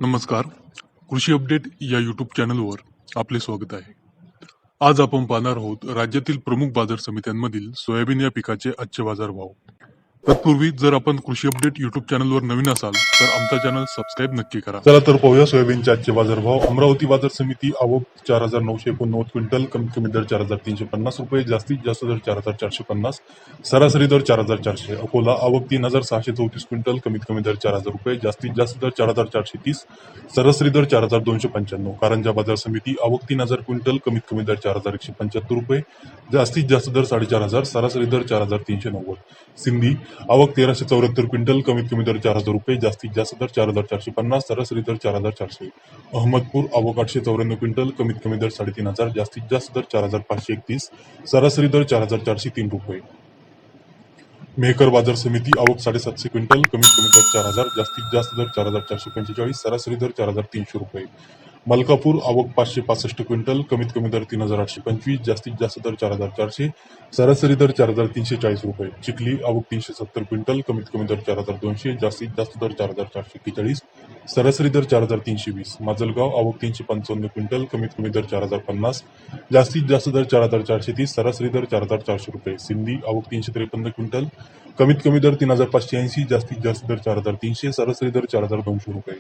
नमस्कार. कृषी अपडेट या यूट्यूब चॅनलवर आपले स्वागत आहे. आज आपण पाहणार आहोत राज्यातील प्रमुख बाजार समित्यांमधील सोयाबीन या पिकाचे आजचे बाजारभाव. तत्पूर्वी जर आपण कृषी अपडेट यूट्यूब चॅनलवर नवीन असाल तर आमचा चॅनल सबस्क्राईब नक्की करा. चला तर पाहूया सोयाबीनचे आजचे बाजारभाव. अमरावती बाजार समिती आवक 4,989 क्विंटल, कमीत कमी दर 4,350 रुपये, जास्तीत जास्त दर 4,450, सरासरी दर 4,400. अकोला आवक 3,634 क्विंटल, कमीत कमी दर 4,000 रुपये, जास्तीत जास्त दर 4,430, सरासरी दर 4,295. कारंजा बाजार समिती आवक 3,000 क्विंटल, कमीत कमी दर 4,175 रुपये, जास्तीत जास्त दर 4,500, सरासरी दर 4,390. सिंधी आवक 1,374 क्विंटल, कमीत कमी दर 4,000 रुपये, जास्तीत जास्त दर 4,450, सरासरी दर 4,400. अहमदपूर आवक 894 क्विंटल, कमीत कमी दर 3,500, जास्तीत जास्त दर 4,531, सरासरी दर 4,403 रुपये. मेहकर बाजार समिती आवक 750 क्विंटल, कमीत कमी दर 4,000, जास्तीत जास्त दर 4,445, सरासरी दर 4,300 रुपये. मलकापूर आवक 565 क्विंटल, कमीत कमी दर 3,825, जास्तीत जास्त दर 4,400, सरासरी दर 4,340 रुपये. चिखली आवक 370 क्विंटल, कमीत कमी दर 4,200, जास्तीत जास्त दर 4,441, सरासरी दर 4,320. माजलगाव आवक 355 क्विंटल, कमीत कमी दर 4,050, जास्तीत जास्त दर 4,430, सरासरी दर 4,400 रुपये. सिंधी आवक 353 क्विंटल, कमीत कमी दर 3,580, जास्तीत जास्त दर 4,300, सरासरी दर 4,200 रुपये.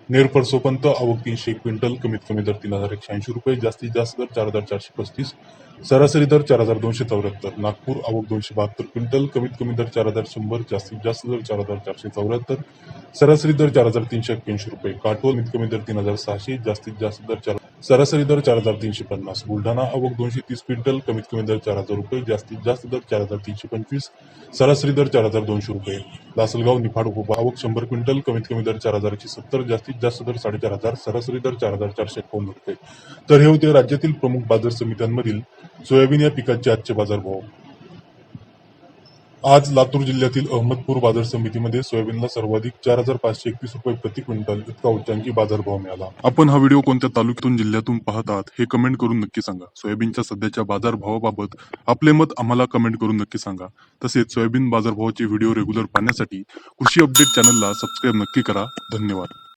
नेरपर सोपंत आवक 301 क्विंटल, कमीत कमी दर 3,180 रुपये, जास्तीत जास्त दर 4,435, सरासरी दर 4,274. नागपूर आवक 272 क्विंटल, कमीत कमी दर 4,100, जास्तीत जास्त दर 4,474, सरासरी दर 4,381 रुपये. काटोल कमीत कमी दर 3,600, जास्तीत जास्त दर सरासरी दर 4,350. बुलढाणा आवक 230 क्विंटल, कमीत कमी दर 4,000 रुपये, जास्तीत जास्त दर 4,325, सरासरी दर 4,200 रुपये. लासलगाव निफाड आवक 100 क्विंटल, कमीत कमी दर 4,170, जास्तीत जास्त दर 4,500, सरासरी दर 4,451 रुपये. तर हे होते राज्यातील प्रमुख बाजार समित्यांमधील सोयाबीन या पिकाचे आजचे बाजारभाव. आज लातूर जिल्ह्यातील अहमदपूर बाजार समितीमध्ये सोयाबीनला सर्वाधिक 4,531 रुपये प्रति क्विंटल इतका उच्चांकी बाजारभाव मिळाला. आपण हा व्हिडिओ कोणत्या तालुक्यातून जिल्ह्यातून पाहत आहात हे कमेंट करून नक्की सांगा. सोयाबीनच्या सध्याच्या बाजारभावाबाबत आपले मत आम्हाला कमेंट करून नक्की सांगा. तसेच सोयाबीन बाजारभावाचे व्हिडिओ रेग्युलर पाहण्यासाठी कृषी अपडेट चॅनलला सबस्क्राईब नक्की करा. धन्यवाद.